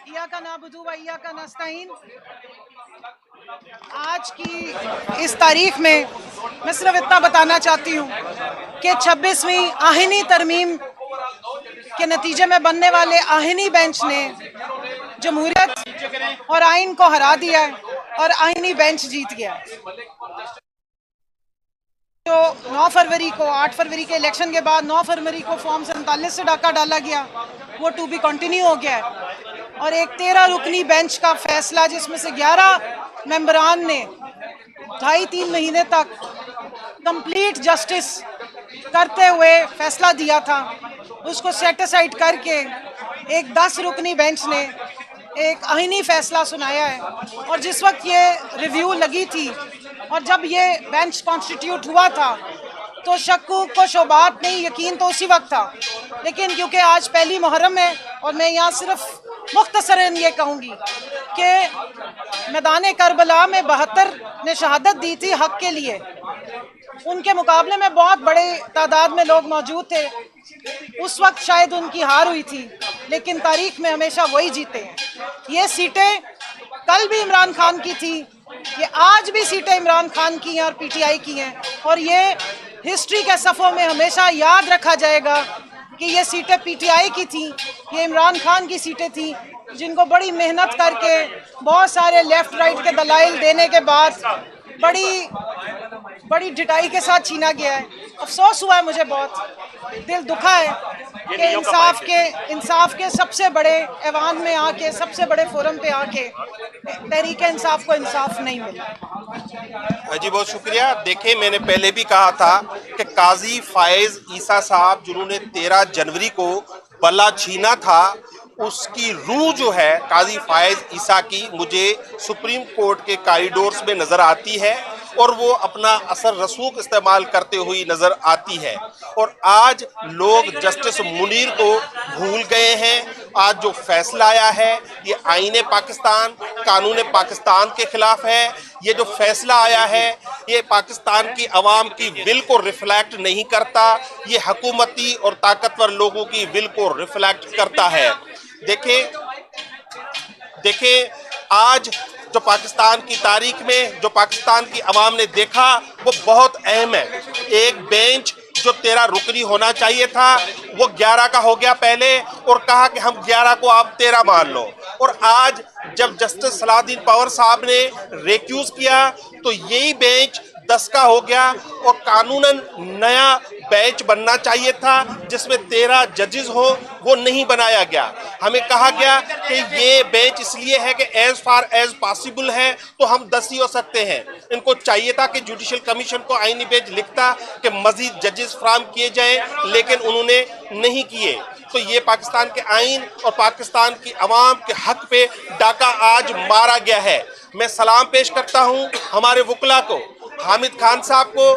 इय्याका नअबुदु व इय्याका नस्तईन। आज की इस तारीख में मैं सिर्फ इतना बताना चाहती हूँ कि 26वीं आहिनी तरमीम के नतीजे में बनने वाले आहिनी बेंच ने जमहूरियत और आइन को हरा दिया है और आइनी बेंच जीत गया। जो 9 फरवरी को 8 फरवरी के इलेक्शन के बाद 9 फरवरी को फॉर्म 47 से डाका डाला गया, वो टू बी कंटिन्यू हो गया है। और एक 13 रुकनी बेंच का फैसला, जिसमें से 11 मेंबरान ने 2.5-3 महीने तक कंप्लीट जस्टिस करते हुए फैसला दिया था, उसको सेट असाइड करके एक 10 रुकनी बेंच ने एक आईनी फैसला सुनाया है। और जिस वक्त ये रिव्यू लगी थी और जब ये बेंच कॉन्स्टिट्यूट हुआ था तो शक्कू को शोबात नहीं, यकीन तो उसी वक्त था। लेकिन क्योंकि आज पहली मुहर्रम है और मैं यहाँ सिर्फ मुख्तसरन ये कहूँगी कि मैदान करबला में 72 ने शहादत दी थी हक के लिए, उनके मुकाबले में बहुत बड़े तादाद में लोग मौजूद थे। उस वक्त शायद उनकी हार हुई थी, लेकिन तारीख में हमेशा वही जीते हैं। ये सीटें कल भी इमरान खान की थी, ये आज भी सीटें इमरान खान की हैं और पीटीआई की हैं। और ये हिस्ट्री के सफ़ों में हमेशा याद रखा जाएगा कि ये सीटें पीटीआई की थी, ये इमरान खान की सीटें थी, जिनको बड़ी मेहनत करके बहुत सारे लेफ़्ट राइट के दलाइल देने के बाद बड़ी ढिठाई के साथ छीना गया है। अफसोस हुआ है, मुझे बहुत दिल दुखा है कि इंसाफ के सबसे बड़े ऐवान में आके, सबसे बड़े फोरम पे आके तहरीक इंसाफ को इंसाफ नहीं मिला। जी बहुत शुक्रिया। देखिए, मैंने पहले भी कहा था कि काजी फायज ईसा साहब जिन्होंने 13 जनवरी को बल्ला छीना था, उसकी रूह जो है काजी फायज ईसा की मुझे सुप्रीम कोर्ट के कॉरिडोर्स में नजर आती है और वो अपना असर रसूख इस्तेमाल करते हुई नजर आती है। और आज लोग जस्टिस मुनीर को भूल गए हैं। आज जो फैसला आया है ये आईने पाकिस्तान, कानून पाकिस्तान के खिलाफ है। ये जो फैसला आया है ये पाकिस्तान की आवाम की विल को रिफ्लेक्ट नहीं करता, ये हुकूमती और ताकतवर लोगों की विल को रिफ्लेक्ट करता है। देखें आज जो पाकिस्तान की तारीख में जो पाकिस्तान की आवाम ने देखा वो बहुत अहम है। एक बेंच जो 13 रुकनी होना चाहिए था वो 11 का हो गया पहले, और कहा कि हम 11 को आप 13 मान लो। और आज जब जस्टिस सलाउद्दीन पवर साहब ने रिक्यूज किया तो यही बेंच 10 का हो गया और कानूनन नया बेंच बनना चाहिए था जिसमें 13 जजेस हो, वो नहीं बनाया गया। हमें कहा गया कि ये बेंच इसलिए है कि एज फार एज पॉसिबल है तो हम 10 ही हो सकते हैं। इनको चाहिए था कि जुडिशल कमीशन को आईनी बेंच लिखता कि मजीद जजेस फ्राहम किए जाएं, लेकिन उन्होंने नहीं किए। तो ये पाकिस्तान के आइन और पाकिस्तान की आवाम के हक पे डाका आज मारा गया है। मैं सलाम पेश करता हूँ हमारे वकला को, हामिद खान साहब को,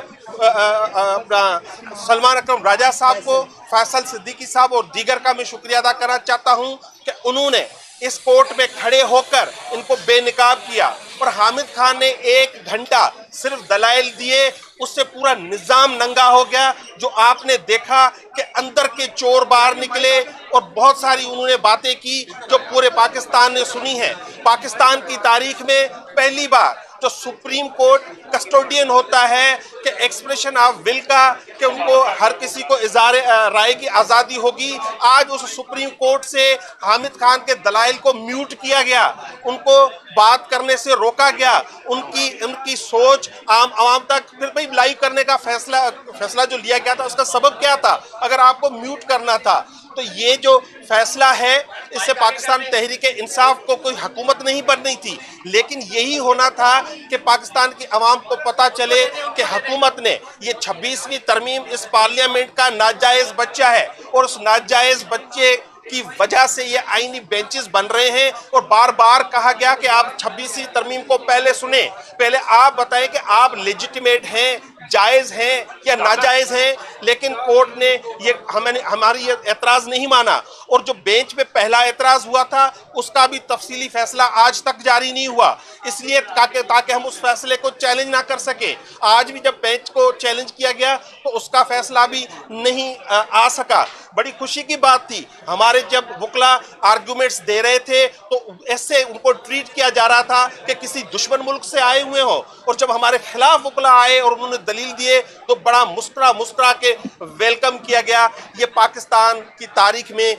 सलमान अकरम राजा साहब को, फैसल सिद्दीकी साहब और दीगर का मैं शुक्रिया अदा करना चाहता हूं कि उन्होंने इस कोर्ट में खड़े होकर इनको बेनकाब किया। और हामिद खान ने 1 घंटा सिर्फ दलाइल दिए, उससे पूरा निज़ाम नंगा हो गया। जो आपने देखा कि अंदर के चोर बाहर निकले और बहुत सारी उन्होंने बातें की जो पूरे पाकिस्तान ने सुनी है। पाकिस्तान की तारीख में पहली बार जो सुप्रीम कोर्ट कस्टोडियन होता है कि एक्सप्रेशन ऑफ विल का, कि उनको हर किसी को इज़हार राय की आज़ादी होगी। आज उस सुप्रीम कोर्ट से हामिद खान के दलाइल को म्यूट किया गया, उनको बात करने से रोका गया। उनकी सोच आवाम तक फिर भाई लाइव करने का फैसला जो लिया गया था उसका सबब क्या था अगर आपको म्यूट करना था। तो ये जो फैसला है इससे पाकिस्तान तहरीक इंसाफ को कोई हुकूमत नहीं बननी थी, लेकिन यही होना था कि पाकिस्तान की आवाम को पता चले कि हुकूमत ने ये 26वीं तरमीम इस पार्लियामेंट का नाजायज़ बच्चा है और उस नाजायज़ बच्चे की वजह से ये आईनी बेंचेस बन रहे हैं। और बार बार कहा गया कि आप 26वीं तरमीम को पहले सुने, पहले आप बताएं कि आप लेजिटिमेट हैं जायज हैं या नाजायज हैं, लेकिन कोर्ट ने ये हमारी ये एतराज नहीं माना। और जो बेंच पे पहला एतराज हुआ था उसका भी तफसीली फैसला आज तक जारी नहीं हुआ, इसलिए ताकि हम उस फैसले को चैलेंज ना कर सके। आज भी जब बेंच को चैलेंज किया गया तो उसका फैसला भी नहीं आ सका। बड़ी खुशी की बात थी, हमारे जब वकला आर्गुमेंट्स दे रहे थे तो ऐसे उनको ट्रीट किया जा रहा था कि किसी दुश्मन मुल्क से आए हुए हो, और जब हमारे खिलाफ वकला आए और उन्होंने दलील दिए तो बड़ा मुस्कुरा के वेलकम किया गया। ये पाकिस्तान की तारीख में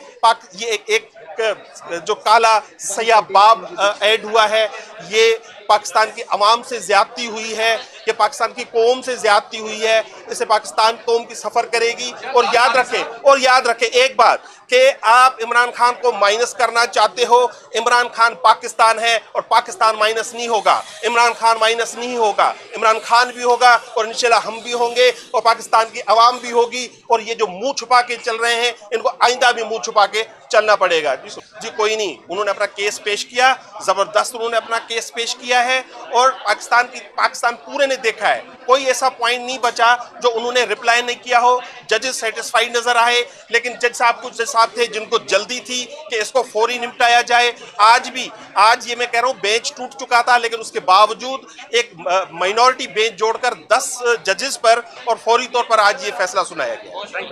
ये एक जो काला सया बाब ऐड हुआ है, ये पाकिस्तान की अवाम से ज्यादती हुई है, ये पाकिस्तान की कौम से ज्यादती हुई है, इसे पाकिस्तान कौम की सफर करेगी। और याद रखें एक बात कि आप इमरान खान को माइनस करना चाहते हो, इमरान खान पाकिस्तान है और पाकिस्तान माइनस नहीं होगा। इमरान खान माइनस नहीं होगा, इमरान खान भी होगा और इंशाल्लाह हम भी होंगे और पाकिस्तान की आवाम भी होगी। और ये जो मुंह छुपा के चल रहे हैं इनको आइंदा भी मुंह छुपा के चलना पड़ेगा। जी कोई नहीं, उन्होंने अपना केस पेश किया, जबरदस्त उन्होंने अपना केस पेश किया है और पाकिस्तान पूरे ने देखा है, कोई ऐसा पॉइंट नहीं बचा जो उन्होंने रिप्लाई नहीं किया हो। जजेस सेटिस्फाइड नजर आए, लेकिन जज साहब थे जिनको जल्दी थी कि इसको फौरी निपटाया जाए। आज ये मैं कह रहा हूं बेंच टूट चुका था, लेकिन उसके बावजूद एक माइनॉरिटी बेंच जोड़कर 10 जजेस पर और फौरी तौर पर आज ये फैसला सुनाया गया।